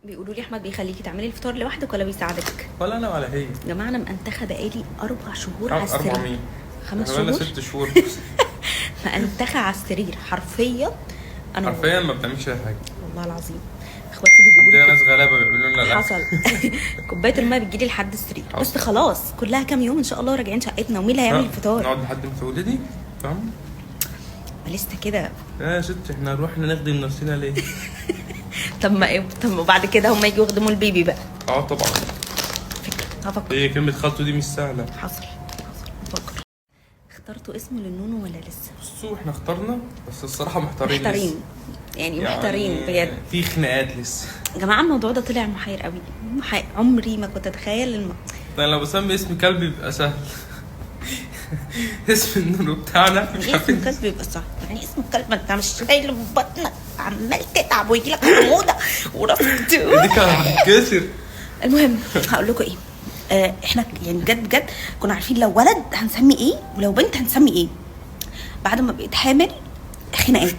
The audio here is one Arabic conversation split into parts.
بيقولوا لي احمد بيخليكي تعملي الفطار لوحدك ولا بيساعدك؟ ولا انا ولا هي يا جماعه انا مأنتخه بقالي 4 شهور على 4 السرير. مين؟ 5 احنا بقالنا شهور 6 شهور مأنتخه على السرير حرفيا. انا حرفيا ما بتعملش اي حاجه والله العظيم اخواتي بيجيبوا عندنا لي ناس غلابه بيعملوا لنا الاكل. حصل كوبايه الماء بتجيلي لحد السرير. بس حصل. خلاص كلها كام يوم ان شاء الله راجعين شقتنا ومين اللي هيعمل الفطار؟ نقعد لحد ما تولدي فاهم؟ لسه كده. يا ست احنا نروح نخدم نفسنا ليه؟ طب ما ايه؟ طب وبعد كده هم يجوا يخدموا البيبي بقى. طبعا. هفكر. ايه كلمه خالته دي مش سهله. حصل هفكر. اخترتوا اسم للنونو ولا لسه؟ بصوا احنا اخترنا بس الصراحه محتارين محتارين لسه. يعني محتارين بجد في خناقات لسه. يا جماعه الموضوع ده طلع محير قوي. عمري ما كنت اتخيل انا لو بسمي اسم كلبي بيبقى سهل. اسم النونو بتاعنا مش اسم عارفين. الكلب بيبقى صعب. يعني اسم الكلب انت مش شايل في بطنك عمال تتعب ويجي لك حموضه وراسك دي كان كسر. المهم هقول لكم ايه. احنا يعني بجد كنا عارفين لو ولد هنسمي ايه ولو بنت هنسمي ايه. بعد ما بقيت حامل خناقات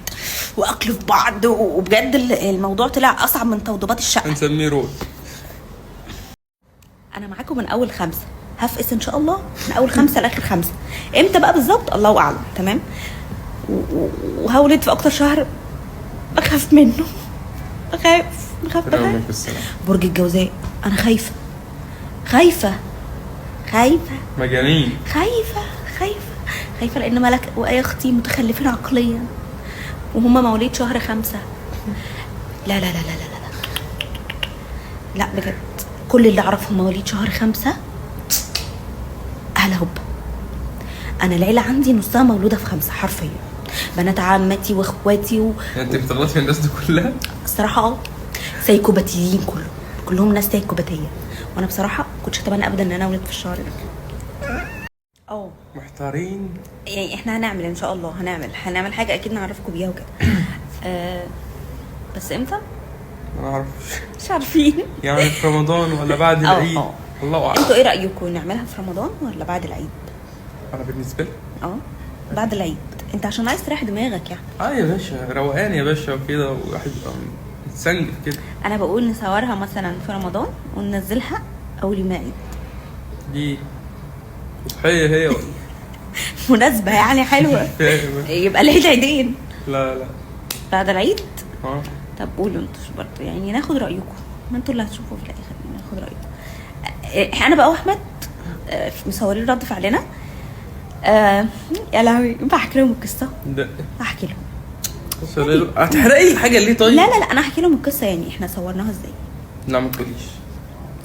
واكل في بعض وبجد الموضوع طلع اصعب من توضيبات الشقه. هنسميه رود. انا معاكم من اول 5 هفقس ان شاء الله من اول 5 لاخر 5. امتى بقى بالظبط الله اعلم. تمام. وهولد في اكتر شهر بخاف منه. بخاف برج الجوزاء. انا خايفه مجانين. خايفه لان ملك واي اختي متخلفين عقليا وهما مواليد شهر 5. لا بجد كل اللي اعرفهم مواليد شهر 5 اهل هب. انا العيله عندي نصها مولوده في 5 حرفيا. بنات عمتي واخواتي انت بتغلطي في الناس دي كلها؟ الصراحه سايكوباتيين كلهم ناس سايكوباتيه. وانا بصراحه كنتش اتمنى ابدا ان انا اولد في الشهر ده. محتارين. يعني احنا هنعمل ان شاء الله هنعمل حاجه اكيد نعرفكم بيها وكده. بس امتى؟ ما اعرفش. مش عارفين. يعني في رمضان ولا بعد العيد؟ الله اعلم. انتوا ايه رايكم نعملها في رمضان ولا بعد العيد؟ انا بالنسبه لي بعد العيد. انت عشان عايز تريح دماغك يعني. يا باشا روقان يا باشا وكده وواحد يبقى متسنجف كده. انا بقول نصورها مثلا في رمضان وننزلها اول يوم العيد. دي صحيه هي ولا مناسبه يعني حلوه. يبقى العيد عيدين. لا بعد العيد. طب قولوا انتوا برضه يعني ناخد رايكم. ما انتوا اللي هتشوفوا في الاخر ناخد رايكم. انا بقى واحمد مصورين رد فعلنا. يا لهوي بحكي لهم القصه. احكي لهم. هتحرقي الحاجه اللي طيب. لا انا هحكي لهم القصه. يعني احنا صورناها ازاي. لا ما تقوليش.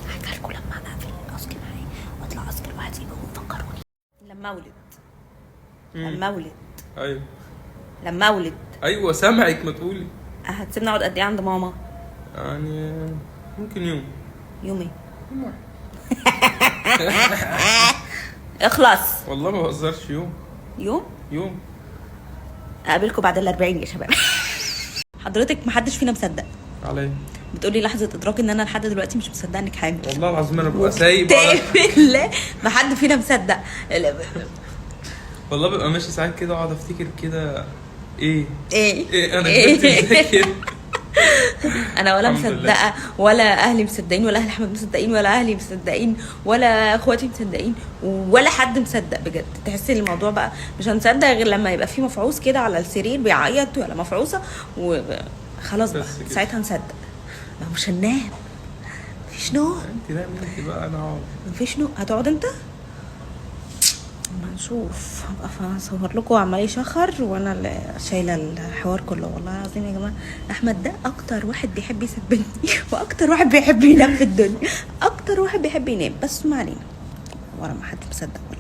هحكي لكم لما انا اقفل الاسك معايا واطلع اسك لوحدي وفكروني. لما اولد ايوه لما اولد. ايوه سامعك ما تقولي. هتسيبني اقعد قد ايه عند ماما؟ يعني ممكن يوم ايه؟ يوم اخلص والله ما بهزرش. يوم اقابلكم بعد ال40 يا شباب. حضرتك محدش فينا مصدق عليا. بتقولي لحظه ادراك ان انا لحد دلوقتي مش مصدقه انك حامل. والله العظيم انا ببقى سايب بالله ما حد فينا مصدق. والله ببقى ماشي ساعات كده اقعد افتكر كده ايه انا كنت ازاي كده. انا ولا مصدقه ولا اهلي مصدقين ولا اهل احمد مصدقين ولا اهلي مصدقين ولا اخواتي مصدقين ولا حد مصدق بجد. تحس ان الموضوع بقى مش هنصدق غير لما يبقى في مفعوص كده على السرير بيعيط ولا مفعوصه وخلاص بقى ساعتها نصدق. ما مش هننام. مفيش نوم. انت نام انت بقى انا اقعد. مفيش نوم. هتقعد انت؟ ما نشوف. هبقى اصور لكم عمال يشخر وانا اللي شايله الحوار كله. والله العظيم يا جماعه احمد ده اكتر واحد بيحب يسبني واكتر واحد بيحب ينام في الدنيا. اكتر واحد بيحب ينام. بس ما علينا ولا ما حد مصدق ولا